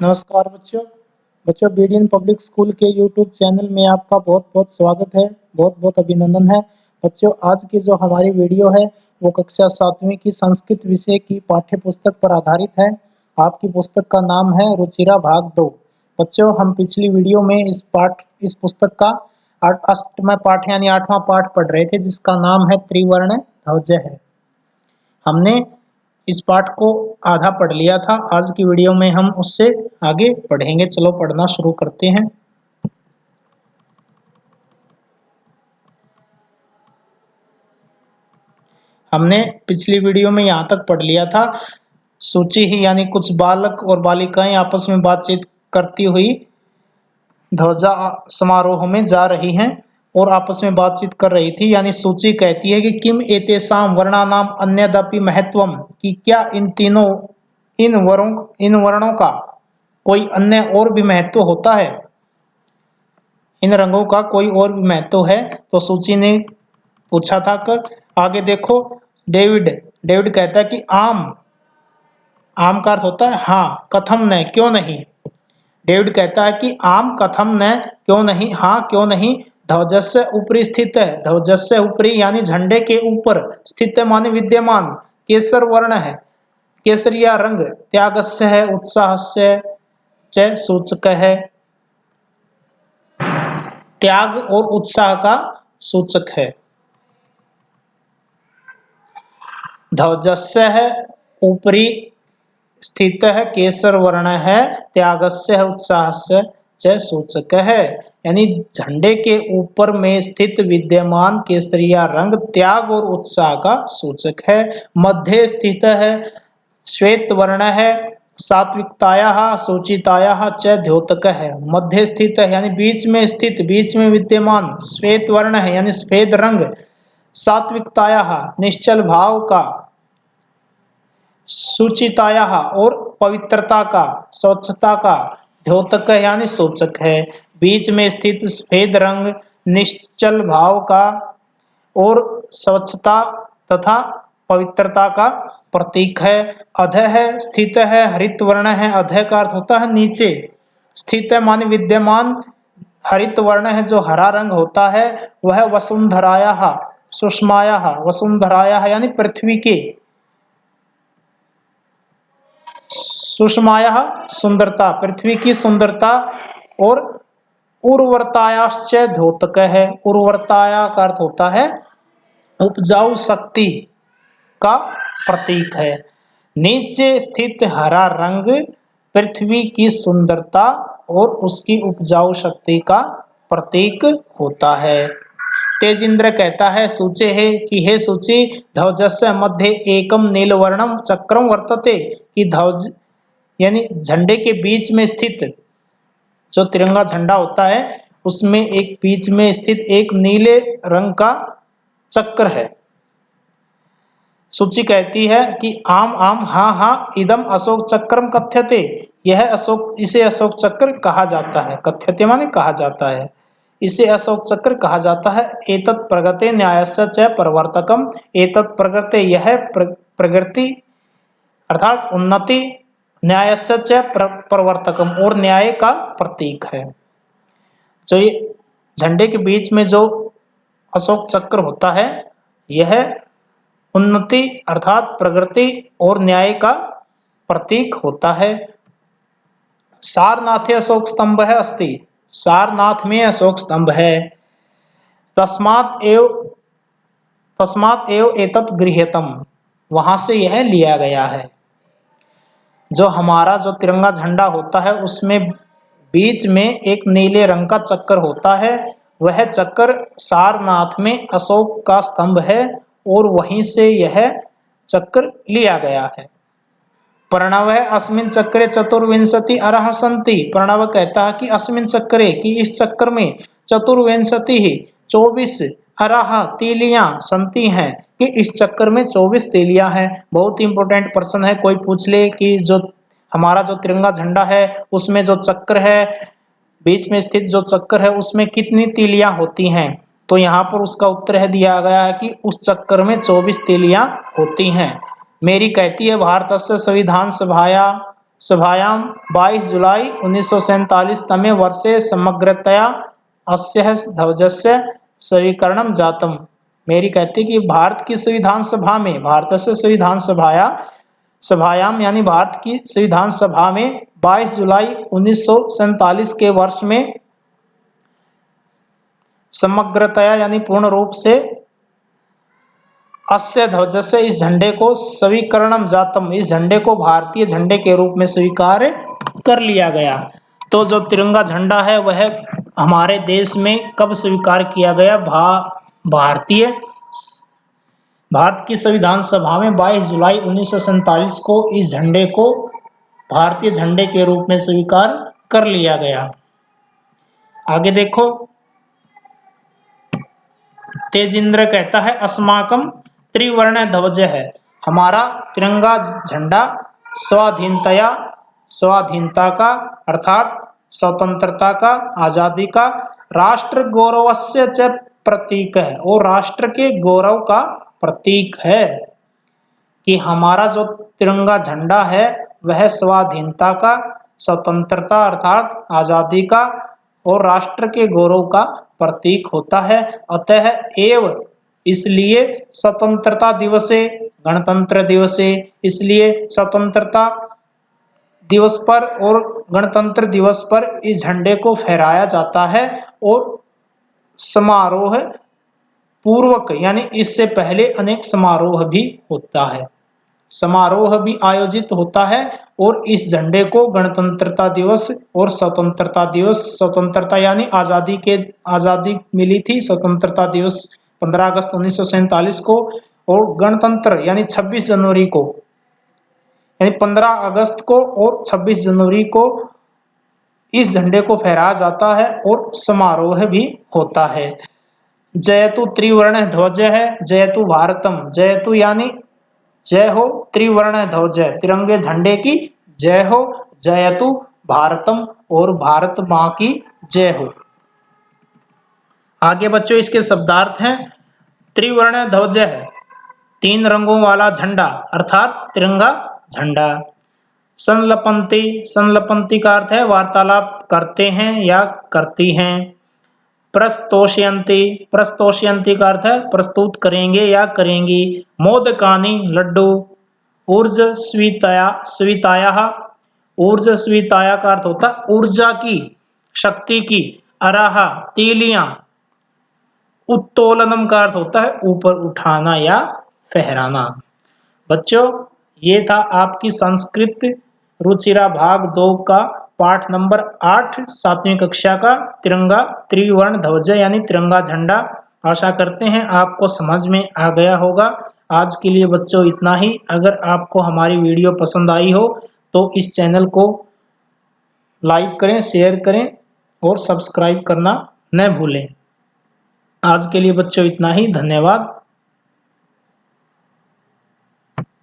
नमस्कार बच्चों। बच्चों बीडीएन पब्लिक स्कूल के यूट्यूब चैनल में आपका बहुत-बहुत स्वागत है, बहुत-बहुत अभिनंदन है। बच्चों आज की जो हमारी वीडियो है वो कक्षा 7वीं की संस्कृत विषय की पाठ्य पुस्तक पर आधारित है। आपकी पुस्तक का नाम है रुचिरा भाग 2। बच्चों हम पिछली वीडियो में इस पुस्तक का अष्टमा पाठ यानी 8वां पाठ पढ़ रहे थे जिसका नाम है त्रिवर्ण ध्वज है। हमने इस पाठ को आधा पढ़ लिया था। आज की वीडियो में हम उससे आगे पढ़ेंगे। चलो पढ़ना शुरू करते हैं। हमने पिछली वीडियो में यहाँ तक पढ़ लिया था। सूची ही यानी कुछ बालक और बालिकाएं आपस में बातचीत करती हुई ध्वजा समारोह में जा रही हैं और आपस में बातचीत कर रही थी। यानी सूची कहती है कि किम एतेषां वर्णानाम अन्यदपि महत्वम, कि क्या इन वर्णों का कोई अन्य और भी महत्व होता है, इन रंगों का कोई और भी महत्व है। तो सूची ने पूछा था कि आगे देखो। डेविड कहता है कि आम का अर्थ होता है हाँ, कथम न क्यों नहीं। डेविड कहता है कि आम कथम न क्यों नहीं, हाँ क्यों नहीं। ध्वजस्य ऊपरी स्थित है, ध्वजस्य ऊपरी यानी झंडे के ऊपर, स्थित माने विद्यमान, केसर वर्ण है, केसरिया रंग, त्यागस्य है, उत्साहस्य च सूचक है। त्याग और उत्साह का सूचक है। ध्वजस्य है ऊपरी स्थित है, केसर वर्ण है, त्यागस्य है, उत्साहस्य च सूचक है। यानी झंडे के ऊपर में स्थित विद्यमान केसरिया रंग त्याग और उत्साह का सूचक है। मध्य स्थित है, श्वेत वर्ण है, सात्विकतायाः शुचितायाः च द्योतक है। मध्य स्थित है यानी बीच में स्थित, बीच में विद्यमान, श्वेत वर्ण है यानी सफेद रंग, सात्विकतायाः निश्चल भाव का, शुचितायाः और पवित्रता का, स्वच्छता का, द्योतक है यानी सूचक है। बीच में स्थित सफेद रंग निश्चल भाव का और स्वच्छता तथा पवित्रता का प्रतीक है। अधः है स्थित है, हरित वर्ण है, अधः का अर्थ होता है नीचे, स्थित है माने विद्यमान, हरित वर्ण है जो हरा रंग होता है, वह वसुंधरायाः सुषमायाः, वसुंधरायाः यानी पृथ्वी के, सुषमायाः सुंदरता, पृथ्वी की सुंदरता, और उर्वरतायाश्च द्योतक है। उर्वरताया का अर्थ होता है उपजाऊ शक्ति का प्रतीक है। नीचे स्थित हरा रंग पृथ्वी की सुंदरता और उसकी उपजाऊ शक्ति का प्रतीक होता है। तेजिंद्र कहता है सूचे है कि हे सूची, ध्वजस्य मध्य एकम नीलवर्णम चक्रम वर्तते, कि ध्वज यानी झंडे के बीच में स्थित जो तिरंगा झंडा होता है उसमें एक बीच में स्थित एक नीले रंग का चक्र है। सूची कहती है कि आम आम हाँ हाँ, इदम अशोक चक्रम कथ्यते, यह इसे अशोक चक्र कहा जाता है। कथ्यते माने कहा जाता है, इसे अशोक चक्र कहा जाता है। एतत् प्रगते न्यायस्य च प्रवर्तकम, एतत् प्रगते यह प्रगति अर्थात उन्नति, न्यायस्य च प्रवर्तकम और न्याय का प्रतीक है। जो ये झंडे के बीच में जो अशोक चक्र होता है यह उन्नति अर्थात प्रगति और न्याय का प्रतीक होता है। सारनाथे अशोक स्तंभ है अस्ति, सारनाथ में अशोक स्तंभ है। तस्मात् एव एतत् गृह्यतम, वहां से यह लिया गया है। जो हमारा जो तिरंगा झंडा होता है उसमें बीच में एक नीले रंग का चक्र होता है, वह चक्र सारनाथ में अशोक का स्तंभ है और वहीं से यह चक्र लिया गया है। प्रणव है अस्मिन चक्रे चतुर्विंशति अरह संति, प्रणव कहता है कि अस्मिन चक्रे कि इस चक्र में चतुर्विंशति 24 अरह तीलियां संति हैं, कि इस चक्र में 24 तीलियां हैं। बहुत ही इंपॉर्टेंट प्रश्न है, कोई पूछ ले कि जो हमारा जो तिरंगा झंडा है उसमें जो चक्र है, बीच में स्थित जो चक्र है उसमें कितनी तीलियां होती हैं, तो यहाँ पर उसका उत्तर है दिया गया है कि उस चक्कर में 24 तीलियां होती हैं। मेरी कहती है भारतस्य संविधान सभाया सभायां 22 जुलाई 1947 तमे वर्षे समग्रतया अस्यः ध्वजस्य स्वीकरणं जातम्। मेरी कहती कि भारत की संविधान सभा में, भारतस्य संविधान सभायाम यानी भारत की संविधान सभा में 22 जुलाई 1947 के वर्ष में समग्रतया यानी पूर्ण रूप से अस्य ध्वजस्य इस झंडे को स्वीकरणम जातम, इस झंडे को भारतीय झंडे के रूप में स्वीकार कर लिया गया। तो जो तिरंगा झंडा है वह हमारे देश में कब स्वीकार किया गया? भारत की संविधान सभा में 22 जुलाई 1947 को इस झंडे को भारतीय झंडे के रूप में स्वीकार कर लिया गया। आगे देखो, तेजिंद्र कहता है अस्माकम त्रिवर्ण ध्वज है, हमारा तिरंगा झंडा स्वाधीनता का अर्थात स्वतंत्रता का, आजादी का, राष्ट्र गौरवस्य च प्रतीक है, और राष्ट्र के गौरव का प्रतीक है। कि हमारा जो तिरंगा झंडा है वह स्वाधीनता का, स्वतंत्रता अर्थात आजादी का और राष्ट्र के गौरव का प्रतीक होता है। अतः एव इसलिए स्वतंत्रता दिवसे, गणतंत्र दिवसे, इसलिए स्वतंत्रता दिवस पर और गणतंत्र दिवस पर इस झंडे को फहराया जाता है और समारोह पूर्वक यानी इससे पहले अनेक समारोह भी होता है, समारोह भी आयोजित होता है। और इस झंडे को गणतंत्रता दिवस और स्वतंत्रता दिवस, स्वतंत्रता यानी आजादी मिली थी, स्वतंत्रता दिवस 15 अगस्त 1947 को, और गणतंत्र यानी 26 जनवरी को, यानी 15 अगस्त को और 26 जनवरी को इस झंडे को फहराया जाता है और समारोह भी होता है। जयतु त्रिवर्ण ध्वज है, जयतु भारतम, जयतु यानी जय हो, त्रिवर्ण ध्वज है, तिरंगे झंडे की जय हो, जयतु भारतम और भारत मां की जय हो। आगे बच्चों इसके शब्दार्थ हैं। त्रिवर्ण ध्वज है, 3 रंगों वाला झंडा अर्थात तिरंगा झंडा। संलपंती, संलपंती का अर्थ है वार्तालाप करते हैं या करती हैं। प्रस्तोषयंती, प्रस्तोषयंती का अर्थ है प्रस्तुत करेंगे या करेंगी। मोदकानी, लड्डू। ऊर्ज स्वीताया, स्वीताया, ऊर्ज स्वीताया का अर्थ होता है ऊर्जा की, शक्ति की। अराहा, तीलियां। उत्तोलनम का अर्थ होता है ऊपर उठाना या फहराना। बच्चों ये था आपकी संस्कृत रुचिरा भाग 2 का पाठ नंबर 8 7वीं कक्षा का तिरंगा त्रिवर्ण ध्वज यानी तिरंगा झंडा। आशा करते हैं आपको समझ में आ गया होगा। आज के लिए बच्चों इतना ही। अगर आपको हमारी वीडियो पसंद आई हो तो इस चैनल को लाइक करें, शेयर करें और सब्सक्राइब करना न भूलें। आज के लिए बच्चों इतना ही। धन्यवाद।